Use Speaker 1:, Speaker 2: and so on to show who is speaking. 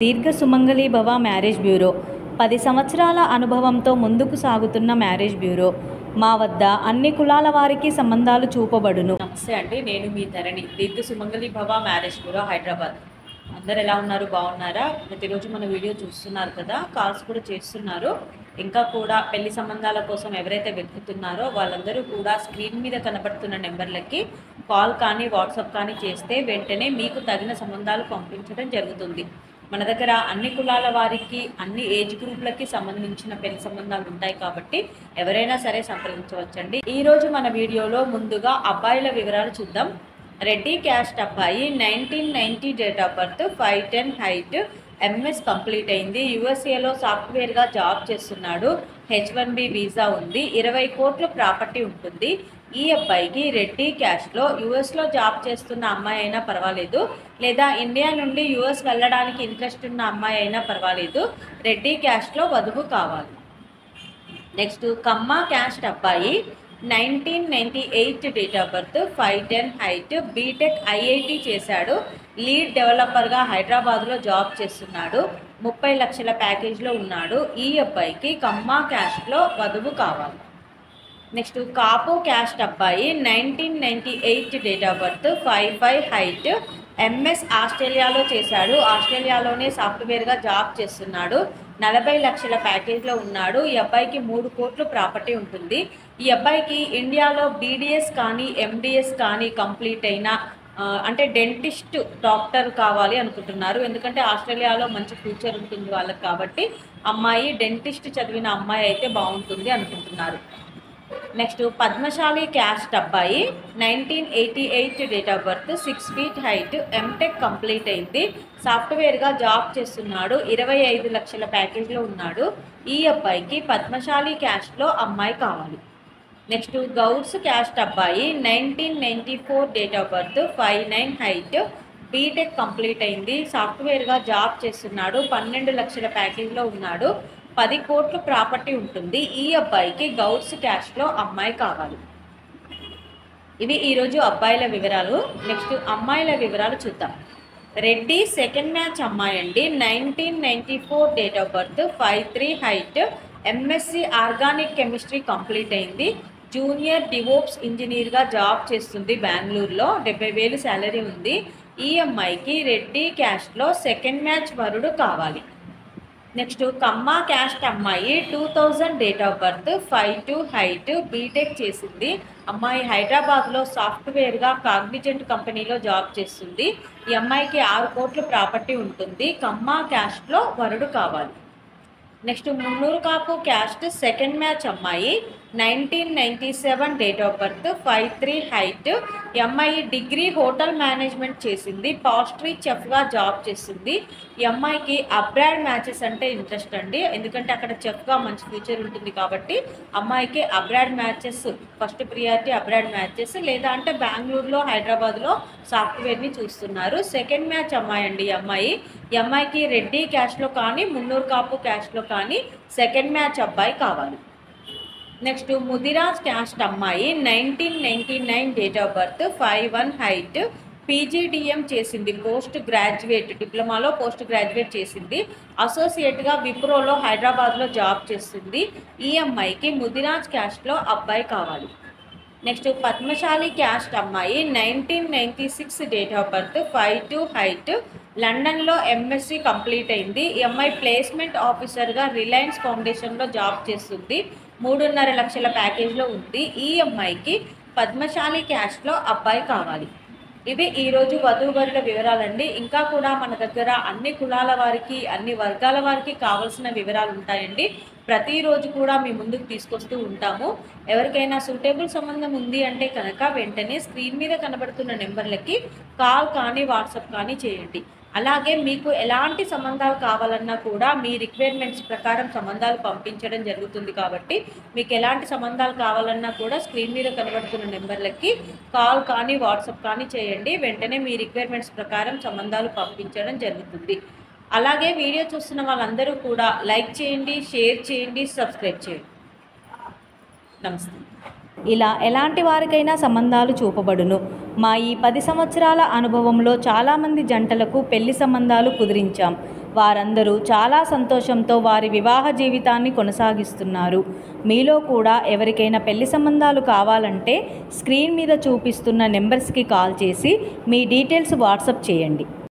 Speaker 1: దీర్ఘ సుమంగళి భవ marriage bureau 10 సంవత్సరాల అనుభవంతో ముందుకు సాగుతున్న మ్యారేజ్ బ్యూరో. మా వద్ద అన్ని కులాల వారికి సంబంధాలు చూపబడును.
Speaker 2: నమస్తే అండి, నేను మీ ధరణి, దీర్ఘ సుమంగళి భవ మ్యారేజ్ బ్యూరో, హైదరాబాద్. అందరు ఎలా ఉన్నారు? బాగున్నారా? ప్రతిరోజు మన వీడియో చూస్తున్నారు కదా, కాల్స్ కూడా చేస్తున్నారు. ఇంకా కూడా పెళ్లి సంబంధాల కోసం ఎవరైతే వెతుకుతున్నారో వాళ్ళందరూ కూడా స్క్రీన్ మీద కనబడుతున్న నెంబర్లకి కాల్ కానీ వాట్సాప్ కానీ చేస్తే వెంటనే మీకు తగిన సంబంధాలు పంపించడం జరుగుతుంది. మన దగ్గర అన్ని కులాల వారికి, అన్ని ఏజ్ గ్రూప్లకి సంబంధించిన పెళ్లి సంబంధాలు ఉంటాయి కాబట్టి ఎవరైనా సరే సంప్రదించవచ్చండి. ఈరోజు మన వీడియోలో ముందుగా అబ్బాయిల వివరాలు చూద్దాం. రెడ్డి క్యాస్ట్ అబ్బాయి, 1990 date of birth, 5'10" height, MS complete అయింది, యూఎస్ఏలో సాఫ్ట్వేర్గా జాబ్ చేస్తున్నాడు, H1B వీసా ఉంది, 20 కోట్ల ప్రాపర్టీ ఉంటుంది. ఈ అబ్బాయికి రెడ్డి క్యాస్ట్లో యూఎస్లో జాబ్ చేస్తున్న అమ్మాయి అయినా పర్వాలేదు, లేదా ఇండియా నుండి యూఎస్ వెళ్ళడానికి ఇంట్రెస్ట్ ఉన్న అమ్మాయి అయినా పర్వాలేదు, రెడ్డి క్యాస్ట్లో వధువు కావాలి. నెక్స్ట్ కమ్మ క్యాస్ట్ అబ్బాయి, 1998 date of birth, 5'10" height, BTech IIT చేశాడు, లీడ్ డెవలపర్గా హైదరాబాద్లో జాబ్ చేస్తున్నాడు, 30 లక్షల ప్యాకేజ్లో ఉన్నాడు. ఈ అబ్బాయికి కమ్మ క్యాస్ట్లో వధువు కావాలి. నెక్స్ట్ కాపు క్యాస్ట్ అబ్బాయి, 1998 date of birth, 5'5" height, MS ఆస్ట్రేలియాలో చేశాడు, ఆస్ట్రేలియాలోనే సాఫ్ట్వేర్గా జాబ్ చేస్తున్నాడు, 40 లక్షల ప్యాకేజ్లో ఉన్నాడు. ఈ అబ్బాయికి 3 కోట్లు ప్రాపర్టీ ఉంటుంది. ఈ అబ్బాయికి ఇండియాలో బీడిఎస్ కానీ ఎండిఎస్ కానీ కంప్లీట్ అయిన అంటే డెంటిస్ట్ డాక్టర్ కావాలి అనుకుంటున్నారు. ఎందుకంటే ఆస్ట్రేలియాలో మంచి ఫ్యూచర్ ఉంటుంది వాళ్ళకి, కాబట్టి అమ్మాయి డెంటిస్ట్ చదివిన అమ్మాయి అయితే బాగుంటుంది అనుకుంటున్నారు. నెక్స్ట్ పద్మశాలి క్యాస్ట్ అబ్బాయి, 1988 date of birth, 6 feet height, MTech complete అయింది, సాఫ్ట్వేర్గా జాబ్ చేస్తున్నాడు, 25 లక్షల ప్యాకేజ్లో ఉన్నాడు. ఈ అబ్బాయికి పద్మశాలి క్యాస్ట్లో అమ్మాయి కావాలి. నెక్స్ట్ గౌడ్స్ క్యాస్ట్ అబ్బాయి, 1994 date of birth, 5'9" height, BTech complete అయింది, సాఫ్ట్వేర్గా జాబ్ చేస్తున్నాడు, 12 లక్షల ప్యాకేజ్లో ఉన్నాడు, 10 కోట్ల ప్రాపర్టీ ఉంటుంది. ఈ అబ్బాయికి గౌడ్స్ క్యాస్ట్లో అమ్మాయి కావాలి. ఇవి ఈరోజు అబ్బాయిల వివరాలు. నెక్స్ట్ అమ్మాయిల వివరాలు చూద్దాం. రెడ్డి సెకండ్ మ్యాచ్ అమ్మాయి అండి, 1994 date of birth, 5'3" height, MSc organic chemistry complete అయింది, జూనియర్ డివోప్స్ ఇంజనీర్గా జాబ్ చేస్తుంది బెంగళూరులో, 70,000 శాలరీ ఉంది. ఈ అమ్మాయికి రెడ్డి క్యాస్ట్లో సెకండ్ మ్యాచ్ వరుడు కావాలి. నెక్స్ట్ కమ్మ క్యాస్ట్ అమ్మాయి, 2000 date of birth, 5'2" height, BTech చేసింది, అమ్మాయి హైదరాబాద్లో సాఫ్ట్వేర్గా కాగ్నిజెంట్ కంపెనీలో జాబ్ చేస్తుంది. ఈ అమ్మాయికి 6 కోట్ల ప్రాపర్టీ ఉంటుంది. కమ్మ క్యాస్ట్లో వరుడు కావాలి. Next Munnuru Kapu caste second match అమ్మాయి, 1997 డేట్ ఆఫ్ బర్త్, 5'3" హైట్, ఈ అమ్మాయి డిగ్రీ హోటల్ మేనేజ్మెంట్ చేసింది, పాస్ట్రీ చెఫ్గా జాబ్ చేస్తుంది. ఈ అమ్మాయికి అబ్రాడ్ మ్యాచెస్ అంటే ఇంట్రెస్ట్ అండి, ఎందుకంటే అక్కడ చెఫ్గా మంచి ఫ్యూచర్ ఉంటుంది కాబట్టి అమ్మాయికి abroad matches first priority, abroad matches, లేదా అంటే బెంగళూరులో హైదరాబాద్లో సాఫ్ట్వేర్ని చూస్తున్నారు. సెకండ్ మ్యాచ్ అమ్మాయి అండి ఈ అమ్మాయికి రెడ్డి క్యాస్ట్లో కానీ మున్నూరు కాపు క్యాస్ట్లో కానీ సెకండ్ మ్యాచ్ అబ్బాయి కావాలి. నెక్స్ట్ ముదిరాజ్ క్యాస్ట్ అమ్మాయి, 1999 date of birth, 5'1" height, PGDM చేసింది, పోస్ట్ గ్రాడ్యుయేట్, డిప్లొమాలో పోస్ట్ గ్రాడ్యుయేట్ చేసింది, అసోసియేట్గా విప్రోలో హైదరాబాద్లో జాబ్ చేస్తుంది. ఈ అమ్మాయికి ముదిరాజ్ క్యాస్ట్లో అబ్బాయి కావాలి. నెక్స్ట్ పద్మశాలి క్యాస్ట్ అమ్మాయి, 1996 డేట్ ఆఫ్ బర్త్, 5'2" హైట్, లండన్లో ఎంఎస్సి కంప్లీట్ అయింది. ఈ అమ్మాయి ప్లేస్మెంట్ ఆఫీసర్గా రిలయన్స్ ఫౌండేషన్లో జాబ్ చేస్తుంది, 3.5 లక్షల ప్యాకేజ్లో ఉంది. ఈ అమ్మాయికి పద్మశాలి క్యాస్ట్లో అబ్బాయి కావాలి. ఇవి ఈరోజు వధూవరుల వివరాలండి. ఇంకా కూడా మన దగ్గర అన్ని కులాల వారికి, అన్ని వర్గాల వారికి కావాల్సిన వివరాలు ఉంటాయండి. ప్రతిరోజు కూడా మీ ముందుకు తీసుకొస్తూ ఉంటాము. ఎవరికైనా సూటబుల్ సంబంధం ఉంది అంటే కనుక వెంటనే స్క్రీన్ మీద కనబడుతున్న నెంబర్లకి కాల్ కానీ వాట్సాప్ కానీ చేయండి. అలాగే మీకు ఎలాంటి సంబంధాలు కావాలన్నా కూడా మీ రిక్వైర్మెంట్స్ ప్రకారం సంబంధాలు పంపించడం జరుగుతుంది. కాబట్టి మీకు ఎలాంటి సంబంధాలు కావాలన్నా కూడా స్క్రీన్ మీద కనబడుతున్న నెంబర్లకి కాల్ కానీ వాట్సాప్ కానీ చేయండి. వెంటనే మీ రిక్వైర్మెంట్స్ ప్రకారం సంబంధాలు పంపించడం జరుగుతుంది. అలాగే వీడియో చూస్తున్న వాళ్ళందరూ కూడా లైక్ చేయండి, షేర్ చేయండి, సబ్స్క్రైబ్ చేయండి. నమస్తే.
Speaker 1: ఇలా ఎలాంటి వారికైనా సంబంధాలు చూపబడును. మా ఈ 10 సంవత్సరాల అనుభవంలో చాలామంది జంటలకు పెళ్లి సంబంధాలు కుదిరించాం. వారందరూ చాలా సంతోషంతో వారి వివాహ జీవితాన్ని కొనసాగిస్తున్నారు. మీలో కూడా ఎవరికైనా పెళ్లి సంబంధాలు కావాలంటే స్క్రీన్ మీద చూపిస్తున్న నెంబర్స్కి కాల్ చేసి మీ డీటెయిల్స్ వాట్సాప్ చేయండి.